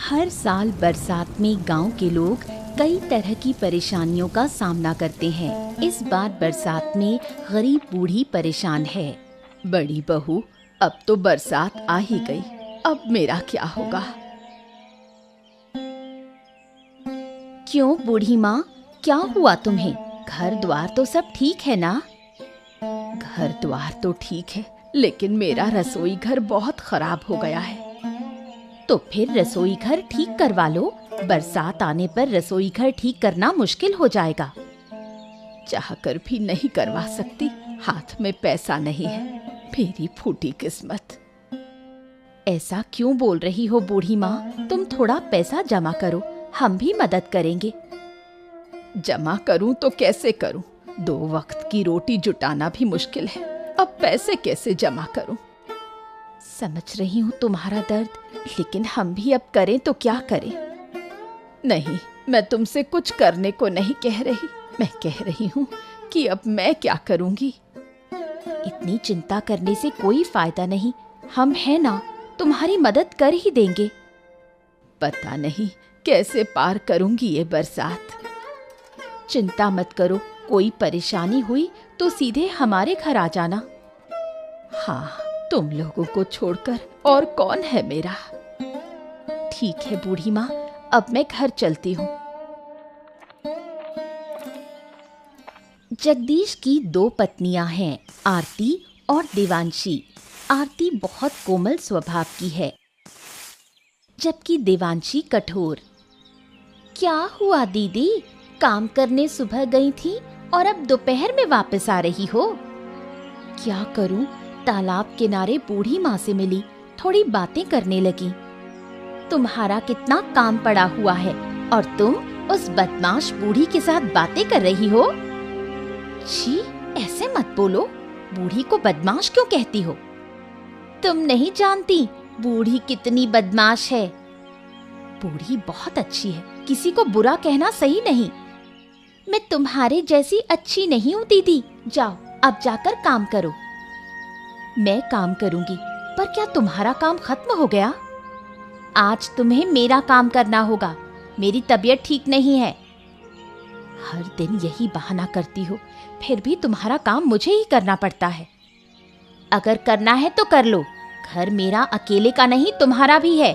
हर साल बरसात में गांव के लोग कई तरह की परेशानियों का सामना करते हैं। इस बार बरसात में गरीब बूढ़ी परेशान है। बड़ी बहू, अब तो बरसात आ ही गई, अब मेरा क्या होगा? क्यों बूढ़ी माँ, क्या हुआ तुम्हें? घर द्वार तो सब ठीक है ना? घर द्वार तो ठीक है, लेकिन मेरा रसोई घर बहुत खराब हो गया है। तो फिर रसोई घर ठीक करवा लो। बरसात आने पर रसोई घर ठीक करना मुश्किल हो जाएगा। चाहकर भी नहीं करवा सकती, हाथ में पैसा नहीं है। मेरी फूटी किस्मत। ऐसा क्यों बोल रही हो बूढ़ी माँ? तुम थोड़ा पैसा जमा करो, हम भी मदद करेंगे। जमा करूं तो कैसे करूं? 2 वक्त की रोटी जुटाना भी मुश्किल है, अब पैसे कैसे जमा करूं? समझ रही हूँ तुम्हारा दर्द, लेकिन हम भी अब करें तो क्या करें? नहीं, मैं तुमसे कुछ करने को नहीं कह रही, मैं कह रही हूँ कि अब मैं क्या करूँगी। इतनी चिंता करने से कोई फायदा नहीं, हम हैं ना, तुम्हारी मदद कर ही देंगे। पता नहीं कैसे पार करूँगी ये बरसात। चिंता मत करो, कोई परेशानी हुई तो सीधे हमारे घर आ जाना। हाँ, तुम लोगों को छोड़कर और कौन है मेरा। ठीक है बूढ़ी माँ, अब मैं घर चलती हूँ। जगदीश की 2 पत्नियां हैं, आरती और देवांशी। आरती बहुत कोमल स्वभाव की है, जबकि देवांशी कठोर। क्या हुआ दीदी, काम करने सुबह गई थी और अब दोपहर में वापस आ रही हो? क्या करूं, तालाब किनारे बूढ़ी माँ से मिली, थोड़ी बातें करने लगी। तुम्हारा कितना काम पड़ा हुआ है और तुम उस बदमाश बूढ़ी के साथ बातें कर रही हो? छी, ऐसे मत बोलो, बूढ़ी को बदमाश क्यों कहती हो? तुम नहीं जानती बूढ़ी कितनी बदमाश है। बूढ़ी बहुत अच्छी है, किसी को बुरा कहना सही नहीं। मैं तुम्हारे जैसी अच्छी नहीं हूँ दीदी, जाओ अब जाकर काम करो। मैं काम करूंगी, पर क्या तुम्हारा काम खत्म हो गया? आज तुम्हें मेरा काम करना होगा, मेरी तबीयत ठीक नहीं है। हर दिन यही बहाना करती हो, फिर भी तुम्हारा काम मुझे ही करना पड़ता है। अगर करना है तो कर लो, घर मेरा अकेले का नहीं, तुम्हारा भी है।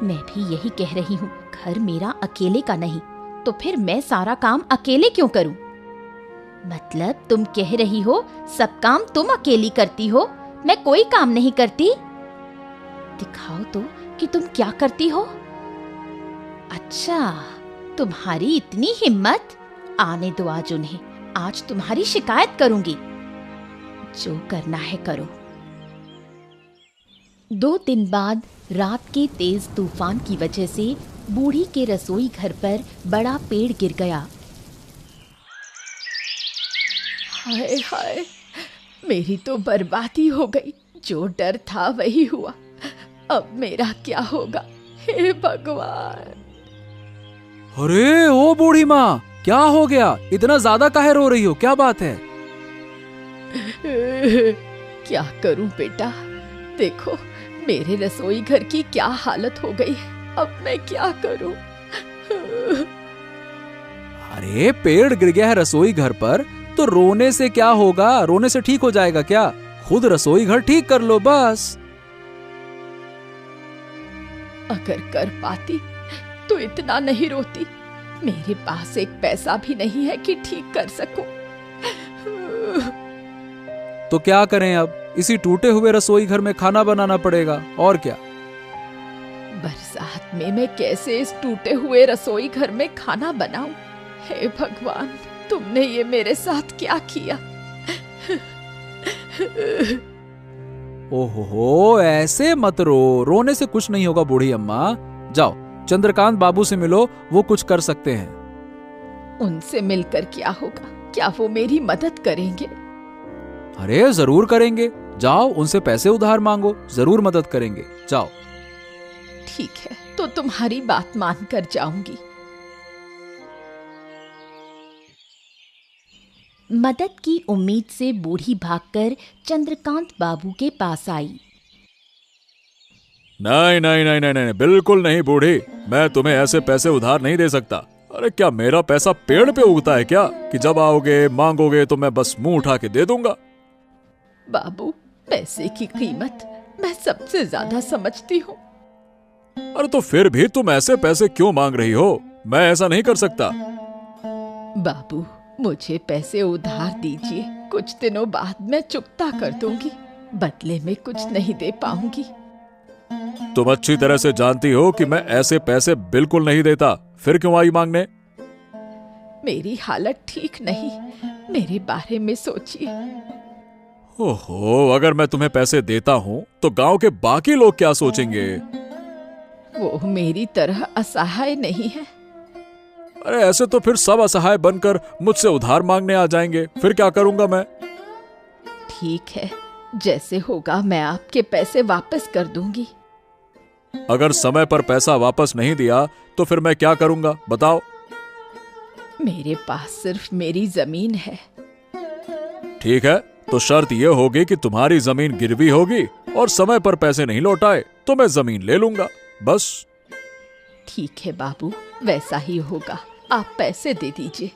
मैं भी यही कह रही हूँ, घर मेरा अकेले का नहीं, तो फिर मैं सारा काम अकेले क्यों करूं? मतलब तुम कह रही हो सब काम तुम अकेली करती हो, मैं कोई काम नहीं करती? दिखाओ तो कि तुम क्या करती हो। अच्छा, तुम्हारी इतनी हिम्मत, आने दो आज उन्हें, आज तुम्हारी शिकायत करूंगी। जो करना है करो। 2 दिन बाद रात के तेज तूफान की वजह से बूढ़ी के रसोई घर पर बड़ा पेड़ गिर गया। हाय हाय, मेरी तो बर्बादी हो गई, जो डर था वही हुआ। अब मेरा क्या होगा, हे भगवान। अरे ओ बूढ़ी माँ, क्या हो गया? इतना ज्यादा काहे रो रही हो, क्या बात है? क्या करूं बेटा, देखो मेरे रसोई घर की क्या हालत हो गई है, अब मैं क्या करूं? अरे पेड़ गिर गया है रसोई घर पर, तो रोने से क्या होगा? रोने से ठीक हो जाएगा क्या? खुद रसोई घर ठीक कर लो बस। अगर कर पाती तो इतना नहीं रोती। मेरे पास एक पैसा भी नहीं है कि ठीक कर सकूं। तो क्या करें अब? इसी टूटे हुए रसोई घर में खाना बनाना पड़ेगा, और क्या। बरसात में मैं कैसे इस टूटे हुए रसोई घर में खाना बनाऊं? हे भगवान, तुमने ये मेरे साथ क्या किया? ओहो, ऐसे मत रो, रोने से कुछ नहीं होगा बूढ़ी अम्मा। जाओ चंद्रकांत बाबू से मिलो, वो कुछ कर सकते हैं। उनसे मिलकर क्या होगा? क्या वो मेरी मदद करेंगे? अरे जरूर करेंगे, जाओ उनसे पैसे उधार मांगो, जरूर मदद करेंगे, जाओ। ठीक है, तो तुम्हारी बात मानकर जाऊंगी। मदद की उम्मीद से बूढ़ी भागकर चंद्रकांत बाबू के पास आई। नहीं नहीं नहीं नहीं नहीं, बिल्कुल नहीं बूढ़ी, मैं तुम्हें ऐसे पैसे उधार नहीं दे सकता। अरे क्या मेरा पैसा पेड़ पे उगता है क्या कि जब आओगे मांगोगे तो मैं बस मुंह उठा के दे दूंगा? बाबू, पैसे की कीमत मैं सबसे ज्यादा समझती हूँ। अरे तो फिर भी तुम ऐसे पैसे क्यों मांग रही हो? मैं ऐसा नहीं कर सकता। बाबू, मुझे पैसे उधार दीजिए, कुछ दिनों बाद मैं चुकता कर दूंगी, बदले में कुछ नहीं दे पाऊंगी। तुम अच्छी तरह से जानती हो कि मैं ऐसे पैसे बिल्कुल नहीं देता, फिर क्यों आई मांगने? मेरी हालत ठीक नहीं, मेरे बारे में सोचिए। ओहो, अगर मैं तुम्हें पैसे देता हूँ तो गांव के बाकी लोग क्या सोचेंगे? वो मेरी तरह असहाय नहीं है। अरे ऐसे तो फिर सब असहाय बनकर मुझसे उधार मांगने आ जाएंगे, फिर क्या करूंगा मैं? ठीक है, जैसे होगा मैं आपके पैसे वापस कर दूंगी। अगर समय पर पैसा वापस नहीं दिया तो फिर मैं क्या करूंगा, बताओ? मेरे पास सिर्फ मेरी जमीन है। ठीक है, तो शर्त यह होगी कि तुम्हारी जमीन गिरवी होगी और समय पर पैसे नहीं लौटाए तो मैं जमीन ले लूंगा, बस। ठीक है बाबू, वैसा ही होगा, आप पैसे दे दीजिए।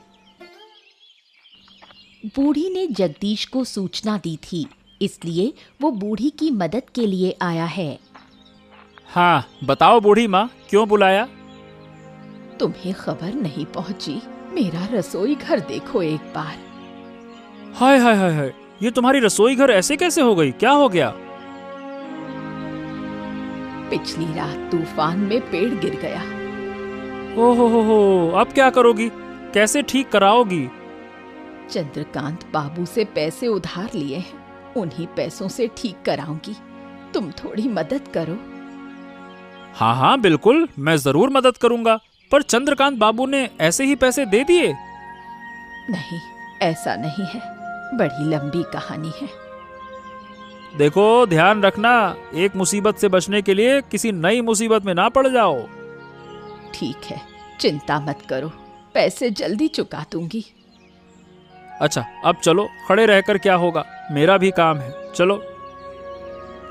बूढ़ी ने जगदीश को सूचना दी थी, इसलिए वो बूढ़ी की मदद के लिए आया है। हाँ बताओ बूढ़ी माँ, क्यों बुलाया? तुम्हें खबर नहीं पहुंची? मेरा रसोई घर देखो एक बार। हाय हाय हाय हाय, ये तुम्हारी रसोई घर ऐसे कैसे हो गई? क्या हो गया? पिछली रात तूफान में पेड़ गिर गया। हो, अब क्या करोगी? कैसे ठीक कराओगी? चंद्रकांत बाबू से पैसे उधार लिए हैं, उन्हीं पैसों से ठीक कराऊंगी। तुम थोड़ी मदद करो। हाँ हाँ बिल्कुल, मैं जरूर मदद करूंगा, पर चंद्रकांत बाबू ने ऐसे ही पैसे दे दिए? नहीं, ऐसा नहीं है, बड़ी लंबी कहानी है। देखो ध्यान रखना, एक मुसीबत से बचने के लिए किसी नई मुसीबत में ना पड़ जाओ। ठीक है, चिंता मत करो, पैसे जल्दी चुका दूंगी। अच्छा अब चलो, खड़े रहकर क्या होगा, मेरा भी काम है, चलो।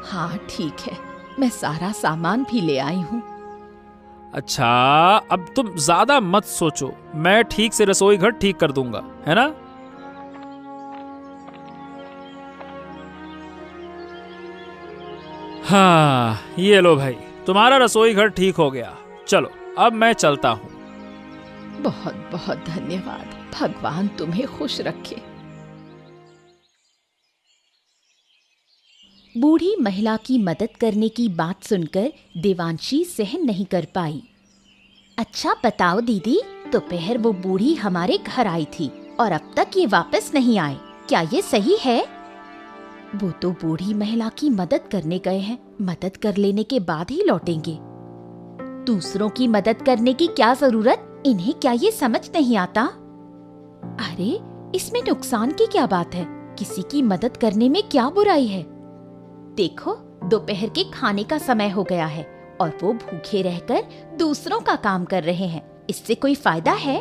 हाँ ठीक है, मैं सारा सामान भी ले आई हूँ। अच्छा अब तुम ज्यादा मत सोचो, मैं ठीक से रसोई घर ठीक कर दूंगा, है ना? हाँ ये लो भाई, तुम्हारा रसोई घर ठीक हो गया। चलो अब मैं चलता हूँ। बहुत बहुत धन्यवाद, भगवान तुम्हें खुश रखे। बूढ़ी महिला की मदद करने की बात सुनकर देवांशी सहन नहीं कर पाई। अच्छा बताओ दीदी, दोपहर वो बूढ़ी हमारे घर आई थी और अब तक ये वापस नहीं आए, क्या ये सही है? वो तो बूढ़ी महिला की मदद करने गए हैं, मदद कर लेने के बाद ही लौटेंगे। दूसरों की मदद करने की क्या जरूरत, इन्हें क्या ये समझ नहीं आता? अरे इसमें नुकसान की क्या बात है, किसी की मदद करने में क्या बुराई है? देखो दोपहर के खाने का समय हो गया है और वो भूखे रहकर दूसरों का काम कर रहे हैं, इससे कोई फायदा है?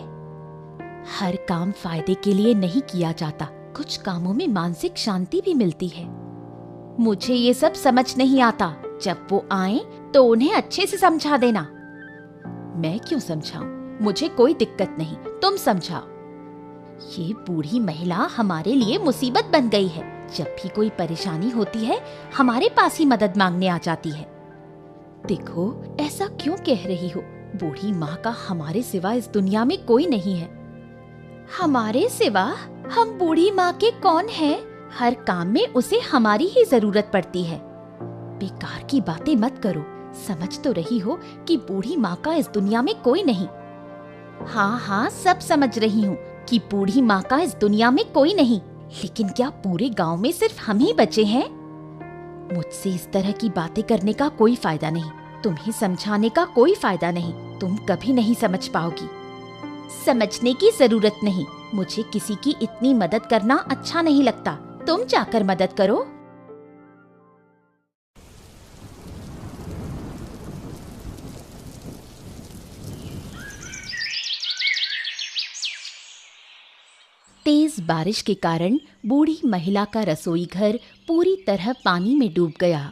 हर काम फायदे के लिए नहीं किया जाता, कुछ कामों में मानसिक शांति भी मिलती है। मुझे ये सब समझ नहीं आता, जब वो आए तो उन्हें अच्छे से समझा देना। मैं क्यों समझाऊं, मुझे कोई दिक्कत नहीं, तुम समझाओ। ये बूढ़ी महिला हमारे लिए मुसीबत बन गई है, जब भी कोई परेशानी होती है हमारे पास ही मदद मांगने आ जाती है। देखो ऐसा क्यों कह रही हो, बूढ़ी माँ का हमारे सिवा इस दुनिया में कोई नहीं है। हमारे सिवा? हम बूढ़ी माँ के कौन हैं? हर काम में उसे हमारी ही जरूरत पड़ती है। बेकार की बातें मत करो, समझ तो रही हो कि बूढ़ी माँ का इस दुनिया में कोई नहीं। हाँ हाँ सब समझ रही हूँ कि बूढ़ी माँ का इस दुनिया में कोई नहीं, लेकिन क्या पूरे गांव में सिर्फ हम ही बचे हैं? मुझसे इस तरह की बातें करने का कोई फायदा नहीं, तुम्हें समझाने का कोई फायदा नहीं, तुम कभी नहीं समझ पाओगी। समझने की जरूरत नहीं, मुझे किसी की इतनी मदद करना अच्छा नहीं लगता, तुम जाकर मदद करो। तेज बारिश के कारण बूढ़ी महिला का रसोई घर पूरी तरह पानी में डूब गया।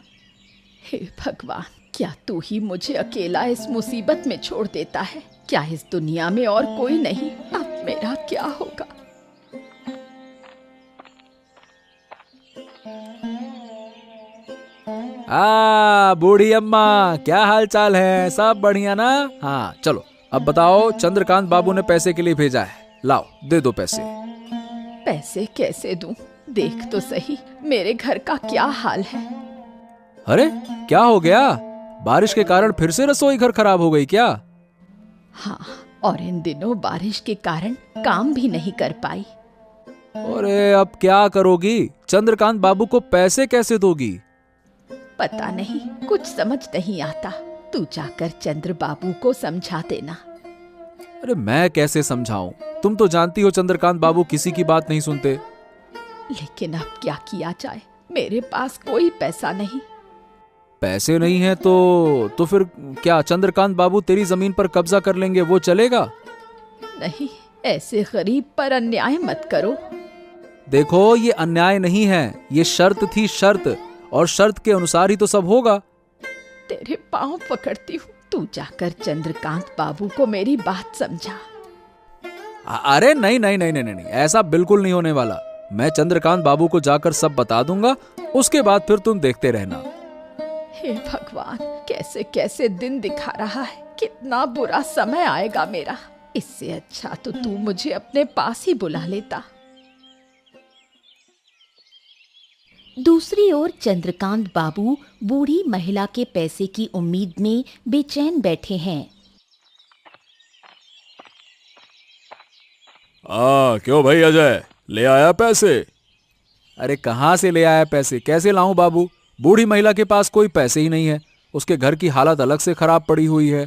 हे भगवान, क्या तू ही मुझे अकेला इस मुसीबत में छोड़ देता है? क्या इस दुनिया में और कोई नहीं? अब मेरा क्या होगा? बूढ़ी अम्मा, क्या हाल चाल है? सब बढ़िया ना? हाँ चलो, अब बताओ, चंद्रकांत बाबू ने पैसे के लिए भेजा है, लाओ दे दो पैसे। पैसे कैसे दूं? देख तो सही मेरे घर का क्या हाल है। अरे क्या हो गया? बारिश के कारण फिर से रसोई घर खराब हो गई क्या? हाँ, और इन दिनों बारिश के कारण काम भी नहीं कर पाई। अरे अब क्या करोगी? चंद्रकांत बाबू को पैसे कैसे दोगी? पता नहीं, कुछ समझ नहीं आता। तू जाकर चंद्र बाबू को समझा देना। अरे मैं कैसे समझाऊं? तुम तो जानती हो चंद्रकांत बाबू किसी की बात नहीं सुनते। लेकिन अब क्या किया जाए? मेरे पास कोई पैसा नहीं। पैसे नहीं है तो फिर क्या चंद्रकांत बाबू तेरी जमीन पर कब्जा कर लेंगे, वो चलेगा? नहीं, ऐसे गरीब पर अन्याय मत करो। देखो, ये अन्याय नहीं है, ये शर्त थी, शर्त, और शर्त के अनुसार ही तो सब होगा। तेरे पांव पकड़ती हूँ, तू जाकर चंद्रकांत बाबू को मेरी बात समझा। अरे नहीं नहीं नहीं नहीं नहीं, ऐसा बिल्कुल नहीं होने वाला। मैं चंद्रकांत बाबू को जाकर सब बता दूंगा, उसके बाद फिर तुम देखते रहना। हे भगवान, कैसे कैसे दिन दिखा रहा है। कितना बुरा समय आएगा मेरा। इससे अच्छा तो तू मुझे अपने पास ही बुला लेता। दूसरी ओर चंद्रकांत बाबू बूढ़ी महिला के पैसे की उम्मीद में बेचैन बैठे हैं। क्यों भाई अजय, ले आया पैसे? अरे कहाँ से ले आया पैसे? कैसे लाऊं बाबू? बूढ़ी महिला के पास कोई पैसे ही नहीं है। उसके घर की हालत अलग से खराब पड़ी हुई है।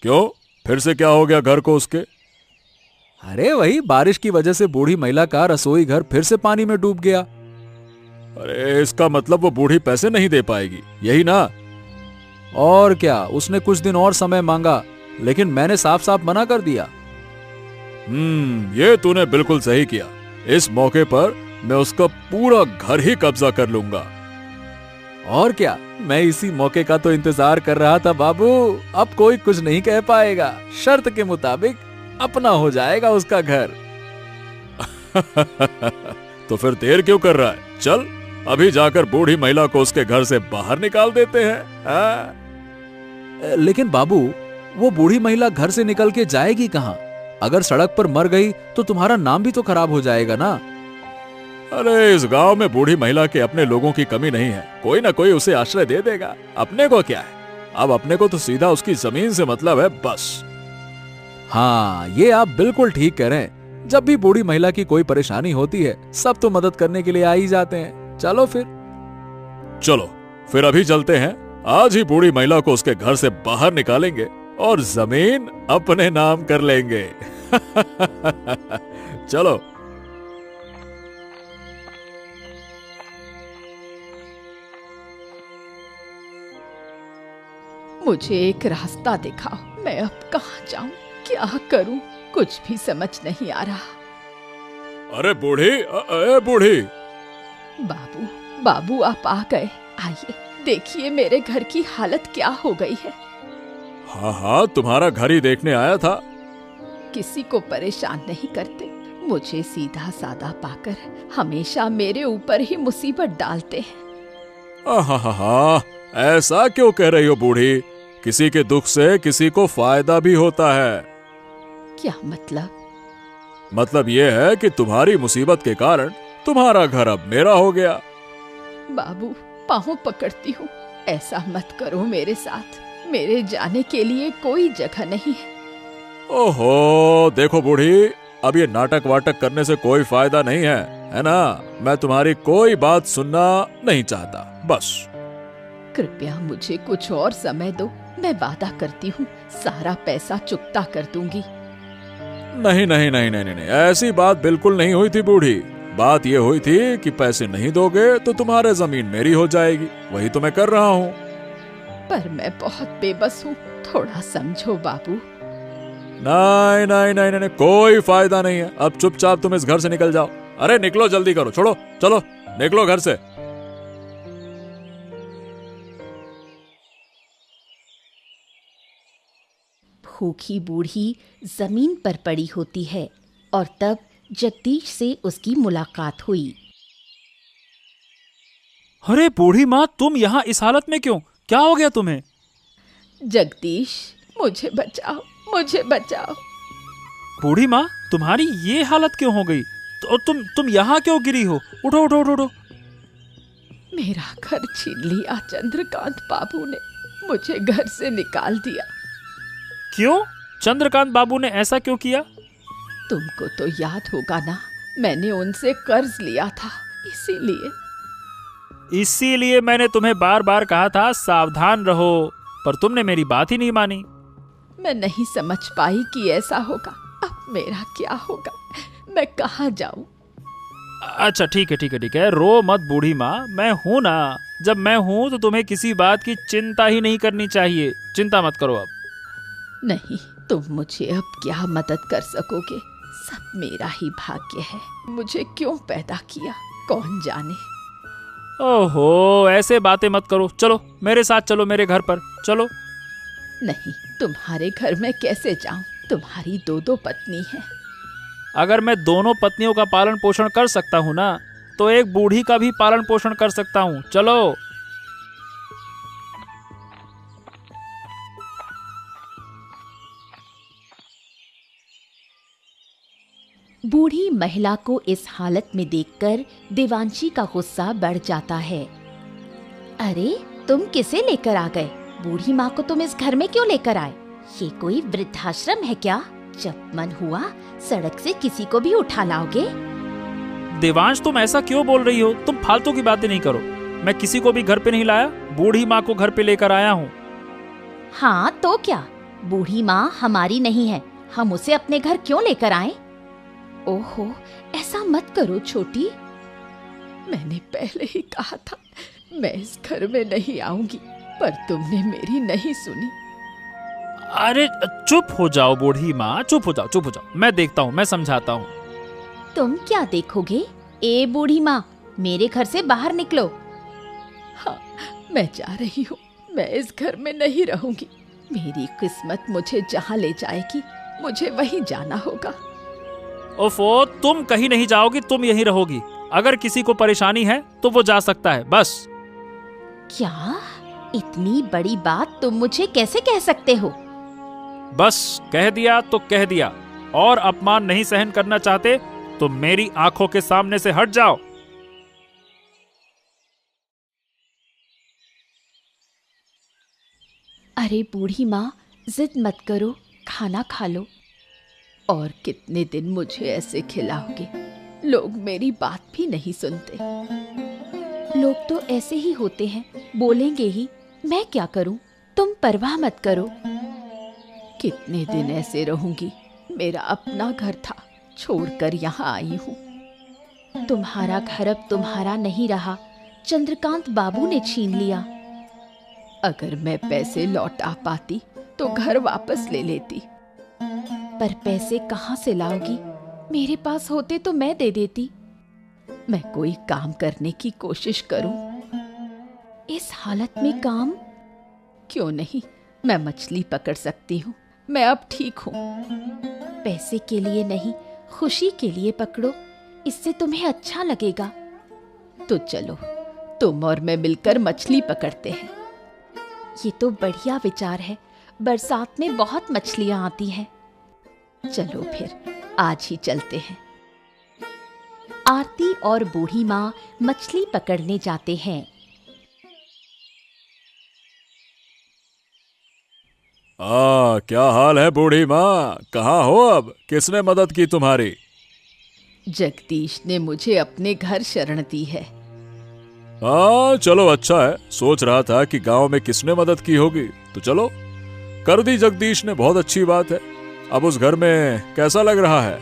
क्यों, फिर से क्या हो गया घर को उसके? अरे वही, बारिश की वजह से बूढ़ी महिला का रसोई घर फिर से पानी में डूब गया। अरे इसका मतलब वो बूढ़ी पैसे नहीं दे पाएगी, यही ना? और क्या, उसने कुछ दिन और समय मांगा, लेकिन मैंने साफ साफ मना कर दिया। ये तूने बिल्कुल सही किया। इस मौके पर मैं उसका पूरा घर ही कब्जा कर लूंगा। और क्या, मैं इसी मौके का तो इंतजार कर रहा था बाबू। अब कोई कुछ नहीं कह पाएगा, शर्त के मुताबिक अपना हो जाएगा उसका घर। तो फिर देर क्यों कर रहा है? चल अभी जाकर बूढ़ी महिला को उसके घर से बाहर निकाल देते हैं। लेकिन बाबू, वो बूढ़ी महिला घर से निकल के जाएगी कहाँ? अगर सड़क पर मर गई तो तुम्हारा नाम भी तो खराब हो जाएगा ना। अरे इस गांव में बूढ़ी महिला के अपने लोगों की कमी नहीं है, कोई ना कोई उसे आश्रय दे देगा। अपने को क्या है, अब अपने को तो सीधा उसकी जमीन से मतलब है, बस। हाँ, ये आप बिल्कुल ठीक कह रहे हैं। जब भी बूढ़ी महिला की कोई परेशानी होती है, सब तो मदद करने के लिए आ ही जाते हैं। चलो फिर अभी चलते हैं। आज ही बूढ़ी महिला को उसके घर से बाहर निकालेंगे और जमीन अपने नाम कर लेंगे। चलो। मुझे एक रास्ता दिखाओ, मैं अब कहाँ जाऊं, क्या करूं, कुछ भी समझ नहीं आ रहा। अरे बूढ़ी। बाबू आप आ गए। आइए, देखिए मेरे घर की हालत क्या हो गई है। हाँ, तुम्हारा घर ही देखने आया था। किसी को परेशान नहीं करते, मुझे सीधा सादा पाकर हमेशा मेरे ऊपर ही मुसीबत डालते हैं। हाँ, ऐसा क्यों कह रही हो बूढ़ी? किसी के दुख से किसी को फायदा भी होता है। क्या मतलब? मतलब ये है कि तुम्हारी मुसीबत के कारण तुम्हारा घर अब मेरा हो गया। बाबू, पाँव पकड़ती हूँ, ऐसा मत करो मेरे साथ। मेरे जाने के लिए कोई जगह नहीं है। ओहो, देखो बूढ़ी, अब ये नाटक वाटक करने से कोई फायदा नहीं है ना? मैं तुम्हारी कोई बात सुनना नहीं चाहता, बस। कृपया मुझे कुछ और समय दो, मैं वादा करती हूँ सारा पैसा चुकता कर दूंगी। नहीं, ऐसी बात बिल्कुल नहीं हुई थी बूढ़ी। बात ये हुई थी कि पैसे नहीं दोगे तो तुम्हारे जमीन मेरी हो जाएगी। वही तो मैं कर रहा हूँ। पर मैं बहुत बेबस हूँ, थोड़ा समझो बाबू। नहीं, कोई फायदा नहीं है। अब चुपचाप तुम इस घर से निकल जाओ। अरे निकलो, जल्दी करो, छोड़ो, चलो निकलो घर से। भूखी बूढ़ी जमीन पर पड़ी होती है और तब जगदीश से उसकी मुलाकात हुई। अरे बूढ़ी माँ, तुम यहाँ इस हालत में क्यों? क्या हो गया तुम्हें? जगदीश, मुझे बचाओ, मुझे बचाओ। बूढ़ी माँ, तुम्हारी ये हालत क्यों हो गई? तो तुम यहाँ क्यों गिरी हो? उठो उठो उठो उठो। मेरा घर छीन लिया चंद्रकांत बाबू ने, मुझे घर से निकाल दिया। क्यों? चंद्रकांत बाबू ने ऐसा क्यों किया? तुमको तो याद होगा ना, मैंने उनसे कर्ज लिया था, इसीलिए मैंने तुम्हें बार बार कहा था सावधान रहो, पर तुमने मेरी बात ही नहीं मानी। मैं नहीं समझ पाई कि ऐसा होगा। अब मेरा क्या होगा? मैं कहाँ जाऊं? अच्छा ठीक है, रो मत बूढ़ी माँ, मैं हूं ना। जब मैं हूं तो तुम्हें किसी बात की चिंता ही नहीं करनी चाहिए। चिंता मत करो अब। नहीं, तुम मुझे अब क्या मदद कर सकोगे? सब मेरा ही भाग्य है। मुझे क्यों पैदा किया, कौन जाने। ओहो, ऐसे बातें मत करो। चलो मेरे साथ चलो, मेरे घर पर चलो। नहीं, तुम्हारे घर में कैसे जाऊं? तुम्हारी दो पत्नी है। अगर मैं दोनों पत्नियों का पालन पोषण कर सकता हूँ ना, तो एक बूढ़ी का भी पालन पोषण कर सकता हूँ। चलो। बूढ़ी महिला को इस हालत में देखकर देवांशी का गुस्सा बढ़ जाता है। अरे, तुम किसे लेकर आ गए? बूढ़ी माँ को तुम इस घर में क्यों लेकर आए? ये कोई वृद्धाश्रम है क्या? जब मन हुआ सड़क से किसी को भी उठा लाओगे? देवांश, तुम ऐसा क्यों बोल रही हो? तुम फालतू की बातें नहीं करो। मैं किसी को भी घर पे नहीं लाया, बूढ़ी माँ को घर पे लेकर आया हूँ। हाँ तो क्या, बूढ़ी माँ हमारी नहीं है, हम उसे अपने घर क्यों लेकर आए? ओहो, ऐसा मत करो छोटी। मैंने पहले ही कहा था मैं इस घर में नहीं आऊंगी, पर तुमने मेरी नहीं सुनी। अरे चुप हो जाओ बूढ़ी माँ, चुप हो जाओ। मैं देखता हूँ, मैं समझाता हूँ। तुम क्या देखोगे? ए बूढ़ी माँ, मेरे घर से बाहर निकलो। हाँ, मैं जा रही हूँ। मैं इस घर में नहीं रहूंगी। मेरी किस्मत मुझे जहाँ ले जाएगी, मुझे वहीं जाना होगा। ओफो, तुम कहीं नहीं जाओगी, तुम यहीं रहोगी। अगर किसी को परेशानी है तो वो जा सकता है, बस। क्या? इतनी बड़ी बात तुम मुझे कैसे कह सकते हो? बस कह दिया तो कह दिया। और अपमान नहीं सहन करना चाहते तो मेरी आंखों के सामने से हट जाओ। अरे बूढ़ी माँ, जिद मत करो, खाना खा लो। और कितने दिन मुझे ऐसे खिलाओगे? लोग मेरी बात भी नहीं सुनते। लोग तो ऐसे ही होते हैं, बोलेंगे ही। मैं क्या करूं? तुम परवाह मत करो। कितने दिन ऐसे रहूंगी? मेरा अपना घर था, छोड़कर यहाँ आई हूँ। तुम्हारा घर अब तुम्हारा नहीं रहा, चंद्रकांत बाबू ने छीन लिया। अगर मैं पैसे लौटा पाती तो घर वापस ले लेती, पर पैसे कहाँ से लाओगी? मेरे पास होते तो मैं दे देती। मैं कोई काम करने की कोशिश करूं। इस हालत में काम? क्यों नहीं, मैं मछली पकड़ सकती हूँ। मैं अब ठीक हूँ। पैसे के लिए नहीं, खुशी के लिए पकड़ो, इससे तुम्हें अच्छा लगेगा। तो चलो, तुम और मैं मिलकर मछली पकड़ते हैं। ये तो बढ़िया विचार है। बरसात में बहुत मछलियां आती हैं। चलो फिर आज ही चलते हैं। आरती और बूढ़ी माँ मछली पकड़ने जाते हैं। क्या हाल है बूढ़ी माँ? कहाँ हो अब? किसने मदद की तुम्हारी? जगदीश ने मुझे अपने घर शरण दी है। चलो अच्छा है। सोच रहा था कि गांव में किसने मदद की होगी, तो चलो कर दी जगदीश ने, बहुत अच्छी बात है। अब उस घर में कैसा लग रहा है?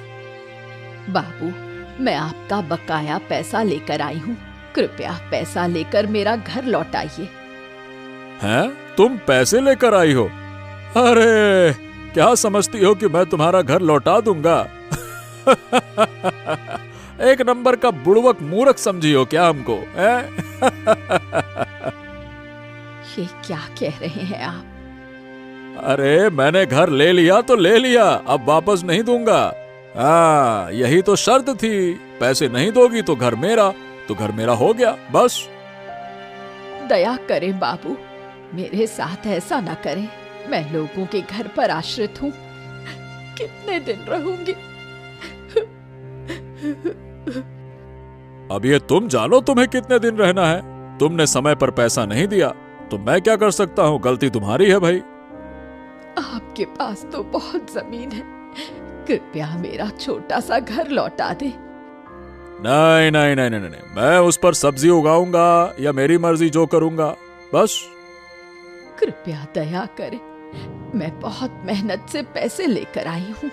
बाबू, मैं आपका बकाया पैसा लेकर आई हूँ। कृपया पैसा लेकर मेरा घर लौटाइए। हैं? तुम पैसे लेकर आई हो? अरे, क्या समझती हो कि मैं तुम्हारा घर लौटा दूंगा? एक नंबर का बुड़वक मूर्ख समझी हो क्या हमको? ये क्या कह रहे हैं आप? अरे मैंने घर ले लिया तो ले लिया, अब वापस नहीं दूंगा। हाँ, यही तो शर्त थी, पैसे नहीं दोगी तो घर मेरा हो गया बस। दया करें बाबू, मेरे साथ ऐसा न करें। मैं लोगों के घर पर आश्रित हूँ, कितने दिन रहूंगी। अब ये तुम जानो तुम्हें कितने दिन रहना है। तुमने समय पर पैसा नहीं दिया तो मैं क्या कर सकता हूँ, गलती तुम्हारी है भाई। आपके पास तो बहुत जमीन है, कृपया मेरा छोटा सा घर लौटा दे। नहीं नहीं नहीं नहीं नहीं, मैं उस पर सब्जी उगाऊंगा या मेरी मर्जी जो करूंगा बस। कृपया दया करें, मैं बहुत मेहनत से पैसे लेकर आई हूँ।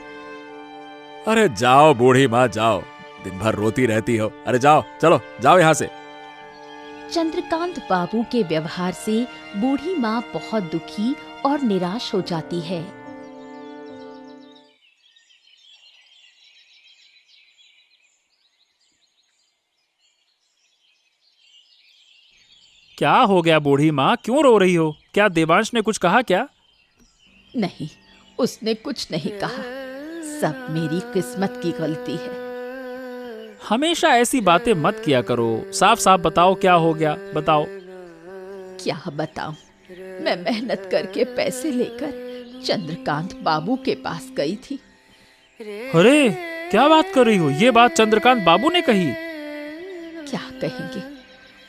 अरे जाओ बूढ़ी माँ जाओ, दिन भर रोती रहती हो। अरे जाओ, चलो जाओ यहाँ से। चंद्रकांत बाबू के व्यवहार से बूढ़ी माँ बहुत दुखी और निराश हो जाती है। क्या हो गया बूढ़ी माँ, क्यों रो रही हो? क्या देवांश ने कुछ कहा क्या? नहीं, उसने कुछ नहीं कहा, सब मेरी किस्मत की गलती है। हमेशा ऐसी बातें मत किया करो, साफ साफ बताओ क्या हो गया, बताओ। क्या बताऊं, मैं मेहनत करके पैसे लेकर चंद्रकांत बाबू के पास गई थी। अरे क्या बात कर रही हो? ये बात चंद्रकांत बाबू ने कही? क्या कहेंगे,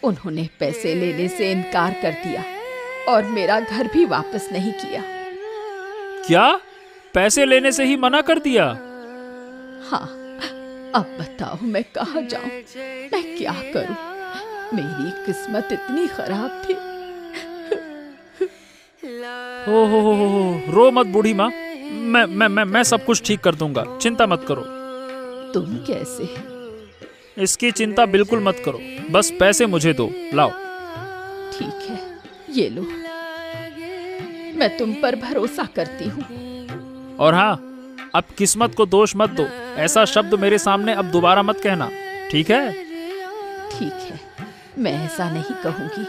उन्होंने पैसे लेने से इनकार कर दिया और मेरा घर भी वापस नहीं किया। क्या? पैसे लेने से ही मना कर दिया? हाँ, अब बताओ मैं कहाँ जाऊं, मैं क्या करूं? मेरी किस्मत इतनी खराब थी। हो, रो मत बूढ़ी माँ, मैं सब कुछ ठीक कर दूंगा, चिंता मत करो। तुम कैसे? इसकी चिंता बिल्कुल मत करो, बस पैसे मुझे दो, लाओ। ठीक है, ये लो, मैं तुम पर भरोसा करती हूँ। और हाँ, अब किस्मत को दोष मत दो, ऐसा शब्द मेरे सामने अब दोबारा मत कहना, ठीक है? ठीक है, मैं ऐसा नहीं कहूँगी।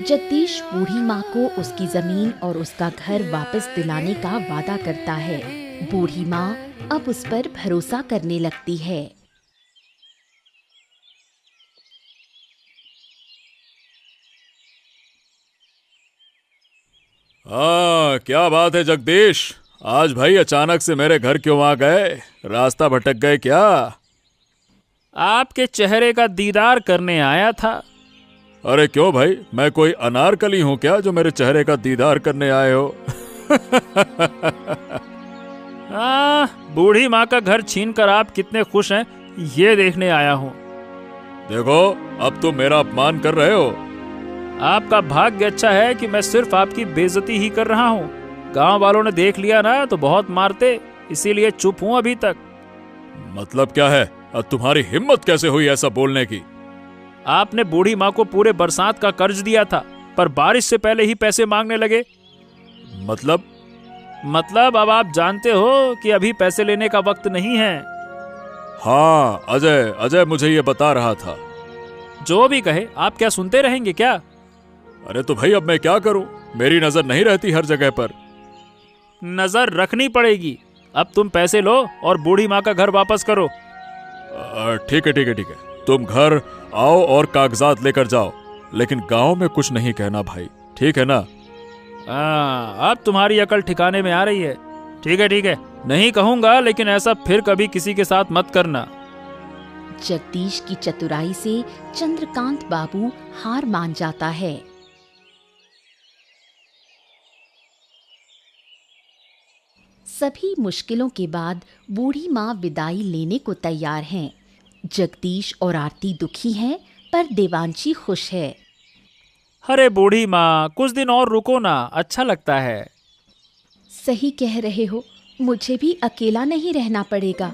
जगदीश बूढ़ी माँ को उसकी जमीन और उसका घर वापस दिलाने का वादा करता है। बूढ़ी माँ अब उस पर भरोसा करने लगती है। हाँ, क्या बात है जगदीश, आज भाई अचानक से मेरे घर क्यों आ गए? रास्ता भटक गए क्या? आपके चेहरे का दीदार करने आया था। अरे क्यों भाई, मैं कोई अनारकली हूँ क्या जो मेरे चेहरे का दीदार करने आए हो? बूढ़ी माँ का घर छीनकर आप कितने खुश हैं, ये देखने आया हूँ। देखो, अब तुम मेरा अपमान कर रहे हो। आपका भाग्य अच्छा है कि मैं सिर्फ आपकी बेइज्जती ही कर रहा हूँ। गांव वालों ने देख लिया ना तो बहुत मारते, इसीलिए चुप हूँ अभी तक। मतलब क्या है? अब तुम्हारी हिम्मत कैसे हुई ऐसा बोलने की? आपने बूढ़ी माँ को पूरे बरसात का कर्ज दिया था, पर बारिश से पहले ही पैसे मांगने लगे। मतलब अब आप जानते हो कि अभी पैसे लेने का वक्त नहीं है। हाँ, अजय मुझे ये बता रहा था। जो भी कहे, आप क्या सुनते रहेंगे क्या? अरे तो भाई अब मैं क्या करूं, मेरी नजर नहीं रहती हर जगह पर। नजर रखनी पड़ेगी। अब तुम पैसे लो और बूढ़ी माँ का घर वापस करो। ठीक है, तुम घर आओ और कागजात लेकर जाओ, लेकिन गांव में कुछ नहीं कहना भाई, ठीक है ना? अब तुम्हारी अकल ठिकाने में आ रही है। ठीक है, नहीं कहूंगा, लेकिन ऐसा फिर कभी किसी के साथ मत करना। जगदीश की चतुराई से चंद्रकांत बाबू हार मान जाता है। सभी मुश्किलों के बाद बूढ़ी माँ विदाई लेने को तैयार हैं। जगदीश और आरती दुखी हैं, पर देवांशी खुश है। अरे बूढ़ी माँ, कुछ दिन और रुको ना, अच्छा लगता है। सही कह रहे हो, मुझे भी अकेला नहीं रहना पड़ेगा।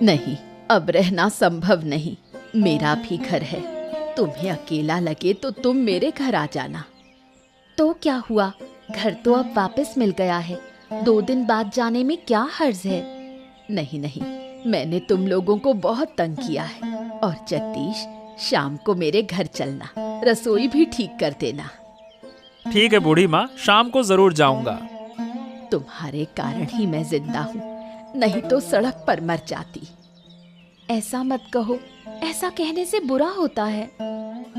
नहीं, अब रहना संभव नहीं, मेरा भी घर है। तुम्हें अकेला लगे तो तुम मेरे घर आ जाना। तो क्या हुआ, घर तो अब वापस मिल गया है, 2 दिन बाद जाने में क्या हर्ज है? नहीं, मैंने तुम लोगों को बहुत तंग किया है। और जगदीश, शाम को मेरे घर चलना, रसोई भी ठीक कर देना। ठीक है बूढ़ी माँ, शाम को जरूर जाऊंगा। तुम्हारे कारण ही मैं जिंदा हूँ, नहीं तो सड़क पर मर जाती। ऐसा मत कहो, ऐसा कहने से बुरा होता है।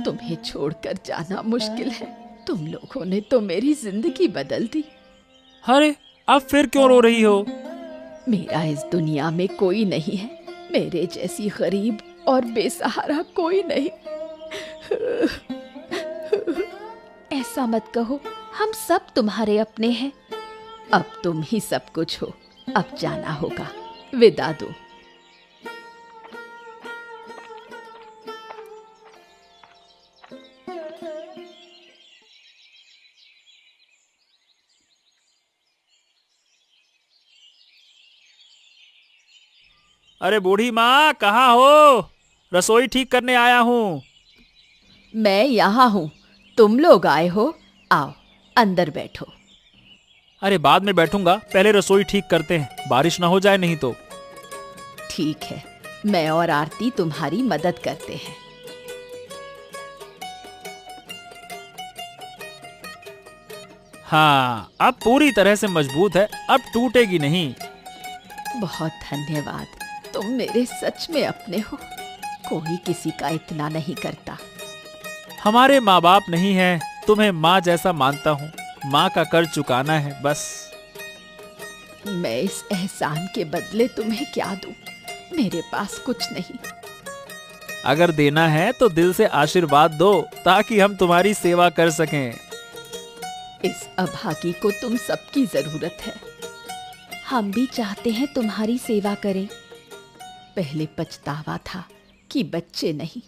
तुम्हें छोड़कर जाना मुश्किल है। तुम लोगों ने तो मेरी जिंदगी बदल दी। अरे अब फिर क्यों रो रही हो? मेरा इस दुनिया में कोई नहीं है, मेरे जैसी गरीब और बेसहारा कोई नहीं। ऐसा मत कहो, हम सब तुम्हारे अपने हैं। अब तुम ही सब कुछ हो, अब जाना होगा, विदा दो। अरे बूढ़ी माँ, कहाँ हो? रसोई ठीक करने आया हूँ। मैं यहाँ हूँ, तुम लोग आए हो, आओ अंदर बैठो। अरे बाद में बैठूंगा, पहले रसोई ठीक करते हैं, बारिश ना हो जाए नहीं तो। ठीक है, मैं और आरती तुम्हारी मदद करते हैं। हाँ, अब पूरी तरह से मजबूत है, अब टूटेगी नहीं। बहुत धन्यवाद, तुम मेरे सच में अपने हो। कोई किसी का इतना नहीं करता। हमारे माँ बाप नहीं है, तुम्हें माँ जैसा मानता हूँ, माँ का कर्ज चुकाना है बस। मैं इस एहसान के बदले तुम्हें क्या दूं? मेरे पास कुछ नहीं। अगर देना है तो दिल से आशीर्वाद दो, ताकि हम तुम्हारी सेवा कर सकें। इस अभागी को तुम सबकी जरूरत है। हम भी चाहते हैं तुम्हारी सेवा करें। पहले पछतावा था कि बच्चे नहीं,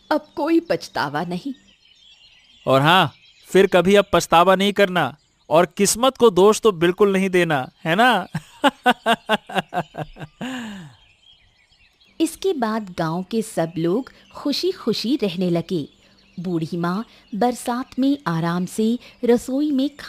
अब कोई पछतावा नहीं। और हाँ, फिर कभी अब पछतावा नहीं करना, और किस्मत को दोष तो बिल्कुल नहीं देना, है ना? इसके बाद गांव के सब लोग खुशी खुशी रहने लगे। बूढ़ी माँ बरसात में आराम से रसोई में खाना